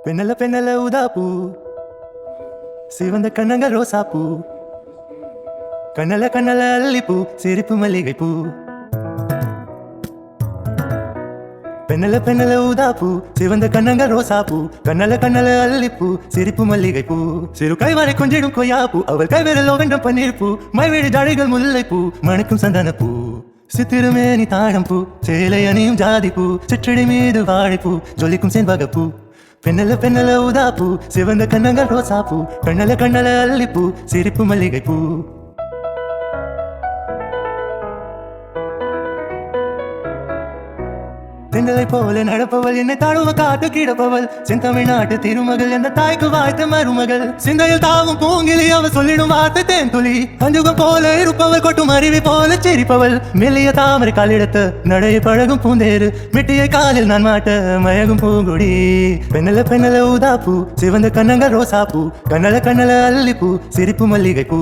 பெண்ணல பெண்ணல ஊதாப்பூ சிவந்த கண்ணங்க ரோசாப்பூ கண்ணல கண்ணல அல்லிப்பூ சிரிப்பு மல்லிகைப்பூ பெண்ணல பெண்ணல ஊதாப்பூ சிவந்த கண்ணங்க ரோசாப்பூ கண்ணல கண்ணல அல்லிப்பூ சிரிப்பு மல்லிகைப்பூ சிறு கைவரை கொஞ்சிடும் கொய்யாப்பூ அவள் கைவிரலோ வென்றும் பன்னீர்ப்பூ மைவிழி ஜாடைகள் முல்லைப்பூ மணக்கும் சந்தனப்பூ சித்திரமேனி தாழம்பூ சேலை அணியும் ஜாதிப்பூ சிற்றடி மீது வாழைப்பூ ஜொலிக்கும் செண்பகப்பூ பெண்ணல பெண்ணல ஊதாப்பூ சிவந்த கண்ணங்கள் ரோசாப்பூ கண்ணல கண்ணல அல்லிப்பூ சிரிப்பு மல்லிகைப்பூ தென்னலை போல நடப்பவள் என்னை தாழ்வ காட்டு கிடப்பவள் செந்தமிழ்நாட்டு திருமகள் என்ற தாய்க்கு வாழ்த்த மருமகள் சிந்தையில் தாவும் பூங்கிலி அவள் சொல்லிடும் வார்த்தை தேன் துளி அஞ்சுகம் போல இருப்பவள் கொட்டும் அருவி போல சிரிப்பவள் மெல்லிய தாமரை காலிடத்த நடை பழகும் பூந்தேறு மெட்டியை காலில் நான் மாட்ட மயகும் பூங்குடி பெண்ணல பெண்ணல ஊதாப்பூ சிவந்த கண்ணங்கள் ரோசாப்பூ கண்ணல கண்ணல அல்லிப்பூ சிரிப்பு மல்லிகைப்பூ